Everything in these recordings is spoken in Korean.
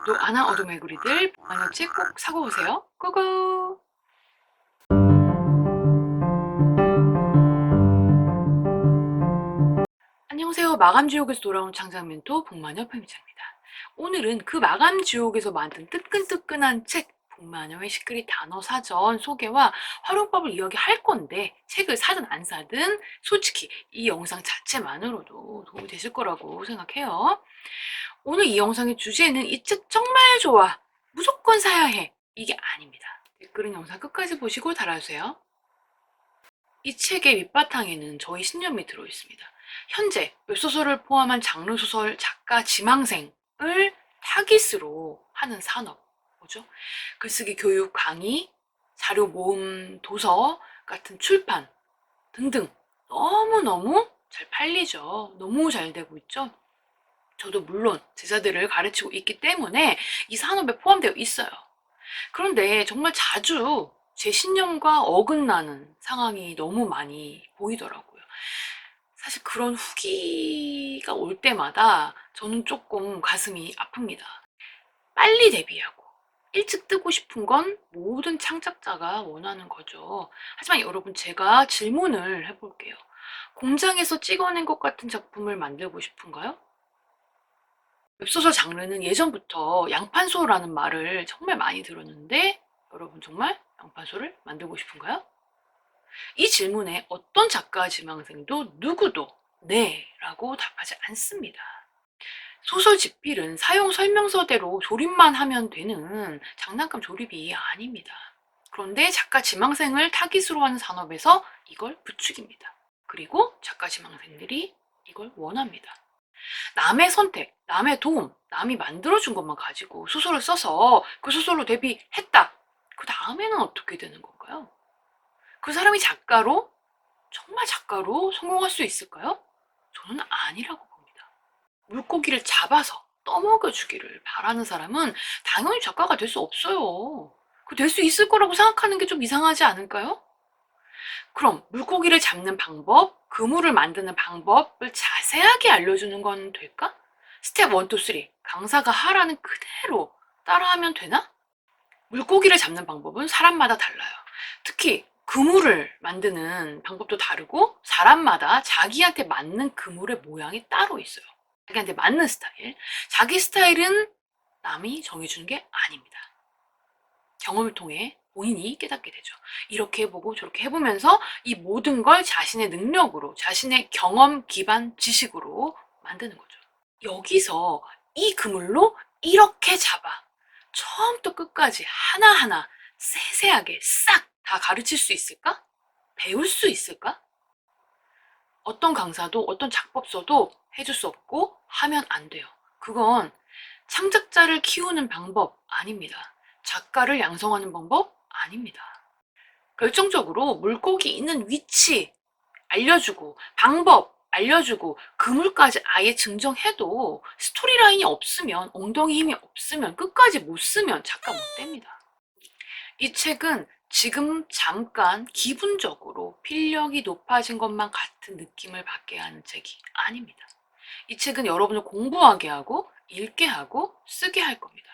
구독 안 한 어둠의 구리들 만화책 꼭 사고 오세요. 꾸꾸. 안녕하세요. 마감지옥에서 돌아온 창작멘토 복마녀 편집자입니다. 오늘은 그 마감지옥에서 만든 뜨끈뜨끈한 책 복마녀의 시크릿 단어 사전 소개와 활용법을 이야기할 건데, 책을 사든 안 사든 솔직히 이 영상 자체만으로도 도움이 되실 거라고 생각해요. 오늘 이 영상의 주제는 이 책 정말 좋아, 무조건 사야 해, 이게 아닙니다. 댓글은 영상 끝까지 보시고 달아주세요. 이 책의 밑바탕에는 저희 신념이 들어있습니다. 현재 웹소설을 포함한 장르소설 작가 지망생을 타깃으로 하는 산업, 뭐죠? 글쓰기 교육 강의, 자료 모음 도서 같은 출판 등등 너무너무 잘 팔리죠. 너무 잘 되고 있죠. 저도 물론 제자들을 가르치고 있기 때문에 이 산업에 포함되어 있어요. 그런데 정말 자주 제 신념과 어긋나는 상황이 너무 많이 보이더라고요. 사실 그런 후기가 올 때마다 저는 조금 가슴이 아픕니다. 빨리 데뷔하고 일찍 뜨고 싶은 건 모든 창작자가 원하는 거죠. 하지만 여러분, 제가 질문을 해볼게요. 공장에서 찍어낸 것 같은 작품을 만들고 싶은가요? 웹소설 장르는 예전부터 양판소라는 말을 정말 많이 들었는데, 여러분 정말 양판소를 만들고 싶은가요? 이 질문에 어떤 작가 지망생도 누구도 네 라고 답하지 않습니다. 소설 집필은 사용 설명서대로 조립만 하면 되는 장난감 조립이 아닙니다. 그런데 작가 지망생을 타깃으로 하는 산업에서 이걸 부추깁니다. 그리고 작가 지망생들이 이걸 원합니다. 남의 선택, 남의 도움, 남이 만들어준 것만 가지고 소설을 써서 그 소설로 데뷔했다. 그 다음에는 어떻게 되는 건가요? 그 사람이 작가로, 정말 작가로 성공할 수 있을까요? 저는 아니라고 봅니다. 물고기를 잡아서 떠먹여주기를 바라는 사람은 당연히 작가가 될 수 없어요. 그 될 수 있을 거라고 생각하는 게 좀 이상하지 않을까요? 그럼 물고기를 잡는 방법, 그물을 만드는 방법을 자세하게 알려주는 건 될까? 스텝 1, 2, 3, 강사가 하라는 그대로 따라하면 되나? 물고기를 잡는 방법은 사람마다 달라요. 특히 그물을 만드는 방법도 다르고, 사람마다 자기한테 맞는 그물의 모양이 따로 있어요. 자기한테 맞는 스타일. 자기 스타일은 남이 정해주는 게 아닙니다. 경험을 통해 본인이 깨닫게 되죠. 이렇게 해보고 저렇게 해보면서 이 모든 걸 자신의 능력으로, 자신의 경험 기반 지식으로 만드는 거죠. 여기서 이 그물로 이렇게 잡아, 처음부터 끝까지 하나하나 세세하게 싹 다 가르칠 수 있을까? 배울 수 있을까? 어떤 강사도 어떤 작법서도 해줄 수 없고 하면 안 돼요. 그건 창작자를 키우는 방법 아닙니다. 작가를 양성하는 방법 아닙니다. 결정적으로 물고기 있는 위치 알려주고, 방법 알려주고, 그물까지 아예 증정해도 스토리라인이 없으면, 엉덩이 힘이 없으면, 끝까지 못 쓰면 작가 못 됩니다. 이 책은 지금 잠깐 기분적으로 필력이 높아진 것만 같은 느낌을 받게 하는 책이 아닙니다. 이 책은 여러분을 공부하게 하고, 읽게 하고, 쓰게 할 겁니다.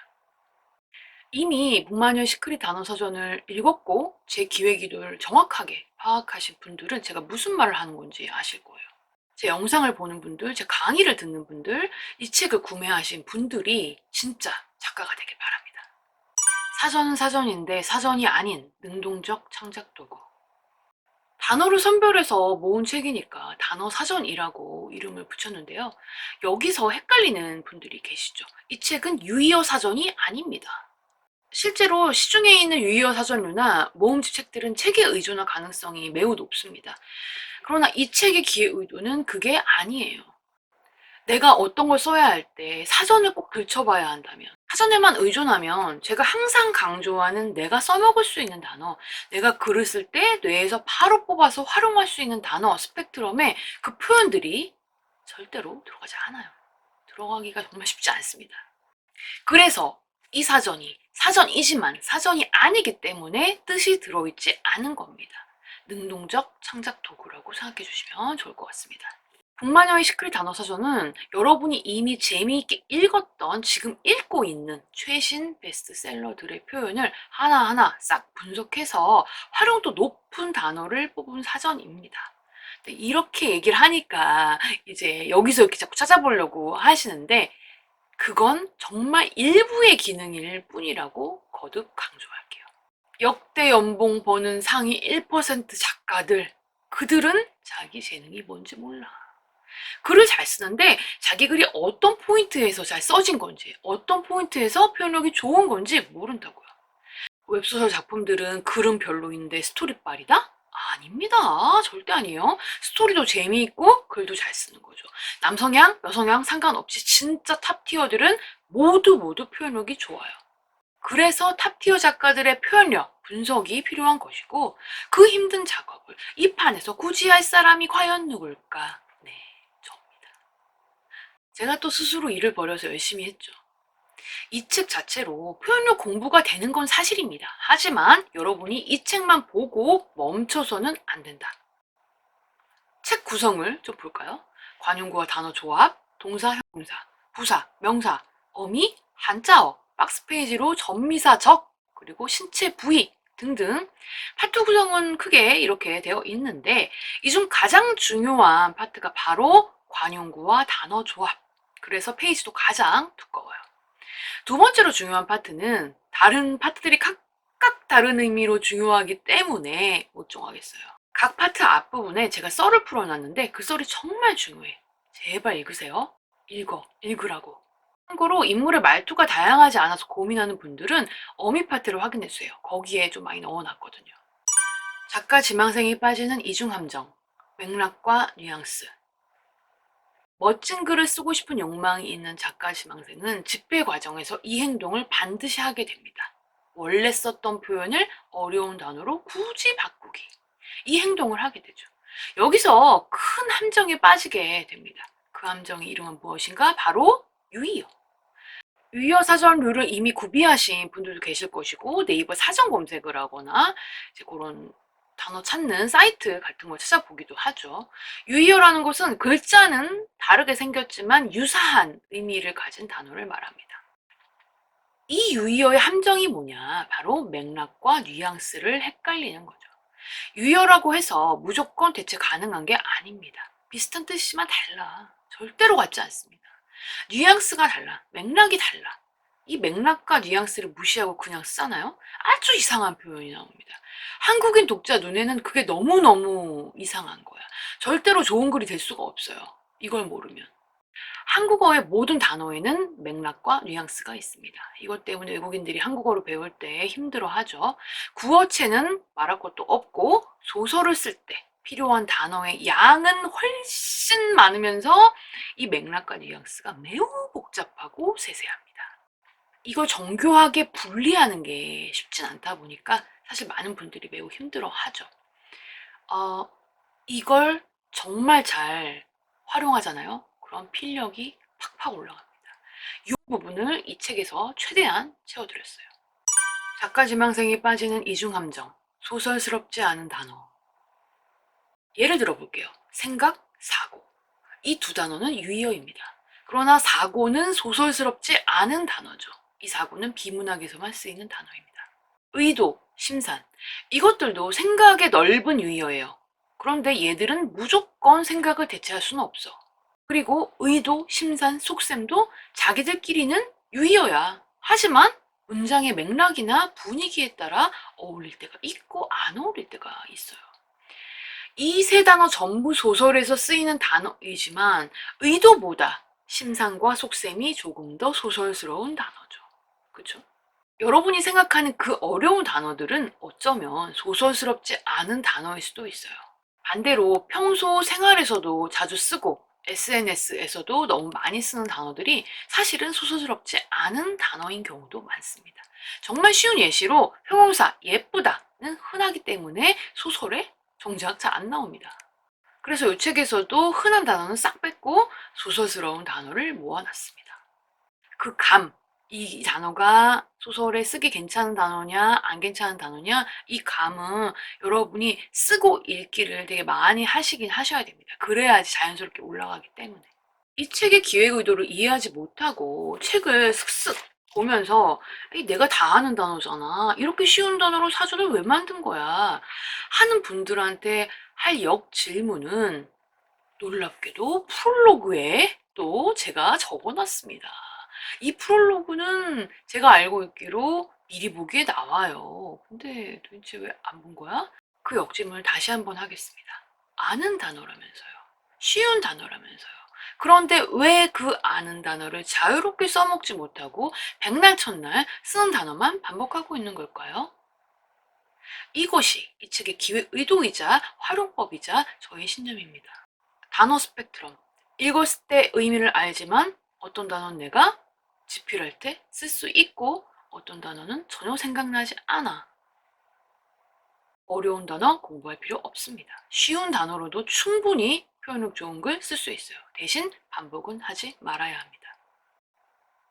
이미 복마녀 시크릿 단어 사전을 읽었고 제 기획의도를 정확하게 파악하신 분들은 제가 무슨 말을 하는 건지 아실 거예요. 제 영상을 보는 분들, 제 강의를 듣는 분들, 이 책을 구매하신 분들이 진짜 작가가 되길 바랍니다. 사전은 사전인데 사전이 아닌 능동적 창작 도구. 단어를 선별해서 모은 책이니까 단어 사전이라고 이름을 붙였는데요. 여기서 헷갈리는 분들이 계시죠. 이 책은 유의어 사전이 아닙니다. 실제로 시중에 있는 유의어 사전류나 모음집 책들은 책의 의존할 가능성이 매우 높습니다. 그러나 이 책의 기획 의도는 그게 아니에요. 내가 어떤 걸 써야 할 때 사전을 꼭 들춰봐야 한다면, 사전에만 의존하면 제가 항상 강조하는 내가 써먹을 수 있는 단어, 내가 글을 쓸 때 뇌에서 바로 뽑아서 활용할 수 있는 단어 스펙트럼에 그 표현들이 절대로 들어가지 않아요. 들어가기가 정말 쉽지 않습니다. 그래서 이 사전이 사전이지만 사전이 아니기 때문에 뜻이 들어있지 않은 겁니다. 능동적 창작 도구라고 생각해 주시면 좋을 것 같습니다. 북마녀의 시크릿 단어사전은 여러분이 이미 재미있게 읽었던, 지금 읽고 있는 최신 베스트셀러들의 표현을 하나하나 싹 분석해서 활용도 높은 단어를 뽑은 사전입니다. 근데 이렇게 얘기를 하니까 이제 여기서 이렇게 자꾸 찾아보려고 하시는데, 그건 정말 일부의 기능일 뿐이라고 거듭 강조할게요. 역대 연봉 버는 상위 1% 작가들, 그들은 자기 재능이 뭔지 몰라. 글을 잘 쓰는데 자기 글이 어떤 포인트에서 잘 써진 건지, 어떤 포인트에서 표현력이 좋은 건지 모른다고요. 웹소설 작품들은 글은 별로인데 스토리빨이다? 아닙니다. 절대 아니에요. 스토리도 재미있고 글도 잘 쓰는 거죠. 남성향, 여성향 상관없이 진짜 탑티어들은 모두 표현력이 좋아요. 그래서 탑티어 작가들의 표현력, 분석이 필요한 것이고, 그 힘든 작업을 이 판에서 굳이 할 사람이 과연 누굴까? 네, 저입니다. 제가 또 스스로 일을 벌여서 열심히 했죠. 이 책 자체로 표현력 공부가 되는 건 사실입니다. 하지만 여러분이 이 책만 보고 멈춰서는 안 된다. 책 구성을 좀 볼까요? 관용구와 단어 조합, 동사, 형용사, 부사, 명사, 어미, 한자어, 박스 페이지로 전미사, 적, 그리고 신체 부위 등등. 파트 구성은 크게 이렇게 되어 있는데, 이 중 가장 중요한 파트가 바로 관용구와 단어 조합. 그래서 페이지도 가장 두꺼워요. 두 번째로 중요한 파트는 다른 파트들이 각각 다른 의미로 중요하기 때문에 못 정하겠어요. 각 파트 앞부분에 제가 썰을 풀어놨는데 그 썰이 정말 중요해. 제발 읽으세요. 읽으라고. 참고로 인물의 말투가 다양하지 않아서 고민하는 분들은 어미 파트를 확인해주세요. 거기에 좀 많이 넣어놨거든요. 작가 지망생이 빠지는 이중함정, 맥락과 뉘앙스. 멋진 글을 쓰고 싶은 욕망이 있는 작가 지망생은 집필 과정에서 이 행동을 반드시 하게 됩니다. 원래 썼던 표현을 어려운 단어로 굳이 바꾸기. 이 행동을 하게 되죠. 여기서 큰 함정에 빠지게 됩니다. 그 함정의 이름은 무엇인가? 바로 유의어. 유의어 사전 룰을 이미 구비하신 분들도 계실 것이고, 네이버 사전 검색을 하거나 이제 그런 단어 찾는 사이트 같은 걸 찾아보기도 하죠. 유의어라는 것은 글자는 다르게 생겼지만 유사한 의미를 가진 단어를 말합니다. 이 유의어의 함정이 뭐냐? 바로 맥락과 뉘앙스를 헷갈리는 거죠. 유의어라고 해서 무조건 대체 가능한 게 아닙니다. 비슷한 뜻이지만 달라. 절대로 같지 않습니다. 뉘앙스가 달라. 맥락이 달라. 이 맥락과 뉘앙스를 무시하고 그냥 쓰잖아요? 아주 이상한 표현이 나옵니다. 한국인 독자 눈에는 그게 너무너무 이상한 거야. 절대로 좋은 글이 될 수가 없어요. 이걸 모르면. 한국어의 모든 단어에는 맥락과 뉘앙스가 있습니다. 이것 때문에 외국인들이 한국어를 배울 때 힘들어하죠. 구어체는 말할 것도 없고, 소설을 쓸 때 필요한 단어의 양은 훨씬 많으면서 이 맥락과 뉘앙스가 매우 복잡하고 세세합니다. 이걸 정교하게 분리하는 게 쉽진 않다 보니까 사실 많은 분들이 매우 힘들어하죠. 이걸 정말 잘 활용하잖아요. 그럼 필력이 팍팍 올라갑니다. 이 부분을 이 책에서 최대한 채워드렸어요. 작가 지망생이 빠지는 이중함정, 소설스럽지 않은 단어. 예를 들어 볼게요. 생각, 사고. 이 두 단어는 유의어입니다. 그러나 사고는 소설스럽지 않은 단어죠. 이 사고는 비문학에서만 쓰이는 단어입니다. 의도, 심산. 이것들도 생각의 넓은 유의어예요. 그런데 얘들은 무조건 생각을 대체할 수는 없어. 그리고 의도, 심산, 속셈도 자기들끼리는 유의어야. 하지만 문장의 맥락이나 분위기에 따라 어울릴 때가 있고 안 어울릴 때가 있어요. 이 세 단어 전부 소설에서 쓰이는 단어이지만 의도보다 심산과 속셈이 조금 더 소설스러운 단어죠. 그쵸? 여러분이 생각하는 그 어려운 단어들은 어쩌면 소설스럽지 않은 단어일 수도 있어요. 반대로 평소 생활에서도 자주 쓰고 SNS에서도 너무 많이 쓰는 단어들이 사실은 소설스럽지 않은 단어인 경우도 많습니다. 정말 쉬운 예시로 형용사 예쁘다는 흔하기 때문에 소설에 정작 잘 안 나옵니다. 그래서 이 책에서도 흔한 단어는 싹 뺐고 소설스러운 단어를 모아놨습니다. 그 감, 이 단어가 소설에 쓰기 괜찮은 단어냐 안 괜찮은 단어냐 이 감은 여러분이 쓰고 읽기를 되게 많이 하시긴 하셔야 됩니다. 그래야지 자연스럽게 올라가기 때문에. 이 책의 기획 의도를 이해하지 못하고 책을 슥슥 보면서 내가 다 아는 단어잖아. 이렇게 쉬운 단어로 사전을 왜 만든 거야? 하는 분들한테 할 역질문은 놀랍게도 프롤로그에 또 제가 적어놨습니다. 이 프롤로그는 제가 알고 있기로 미리 보기에 나와요. 근데 도대체 왜 안 본 거야? 그 역질문을 다시 한번 하겠습니다. 아는 단어라면서요. 쉬운 단어라면서요. 그런데 왜 그 아는 단어를 자유롭게 써먹지 못하고 백날 첫날 쓰는 단어만 반복하고 있는 걸까요? 이것이 이 책의 기획 의도이자 활용법이자 저의 신념입니다. 단어 스펙트럼. 읽었을 때 의미를 알지만 어떤 단어는 내가 집필할 때 쓸 수 있고 어떤 단어는 전혀 생각나지 않아. 어려운 단어 공부할 필요 없습니다. 쉬운 단어로도 충분히 표현력 좋은 글 쓸 수 있어요. 대신 반복은 하지 말아야 합니다.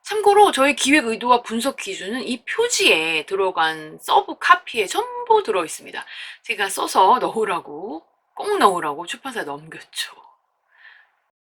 참고로 저희 기획 의도와 분석 기준은 이 표지에 들어간 서브 카피에 전부 들어 있습니다. 제가 써서 넣으라고, 꼭 넣으라고 출판사에 넘겼죠.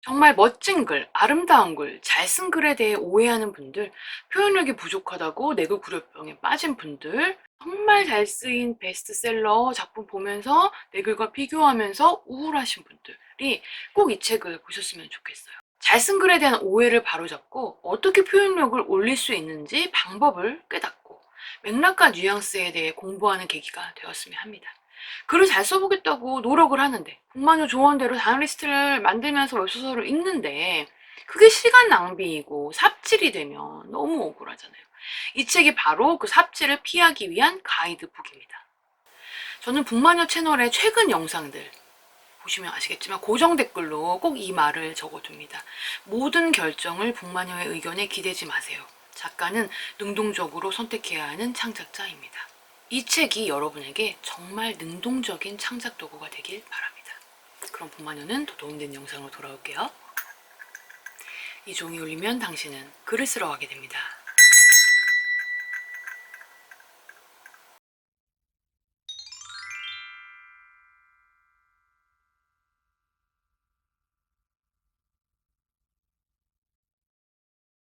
정말 멋진 글, 아름다운 글, 잘 쓴 글에 대해 오해하는 분들, 표현력이 부족하다고 내글구려병에 빠진 분들, 정말 잘 쓰인 베스트셀러 작품 보면서 내 글과 비교하면서 우울하신 분들이 꼭 이 책을 보셨으면 좋겠어요. 잘 쓴 글에 대한 오해를 바로잡고 어떻게 표현력을 올릴 수 있는지 방법을 깨닫고 맥락과 뉘앙스에 대해 공부하는 계기가 되었으면 합니다. 글을 잘 써보겠다고 노력을 하는데 복만요 조언대로 단어 리스트를 만들면서 웹소설을 읽는데 그게 시간 낭비이고 삽질이 되면 너무 억울하잖아요. 이 책이 바로 그 삽질을 피하기 위한 가이드북입니다. 저는 북마녀 채널의 최근 영상들 보시면 아시겠지만 고정 댓글로 꼭 이 말을 적어둡니다. 모든 결정을 북마녀의 의견에 기대지 마세요. 작가는 능동적으로 선택해야 하는 창작자입니다. 이 책이 여러분에게 정말 능동적인 창작 도구가 되길 바랍니다. 그럼 북마녀는 더 도움되는 영상으로 돌아올게요. 이 종이 울리면 당신은 글을 쓰러 가게 됩니다.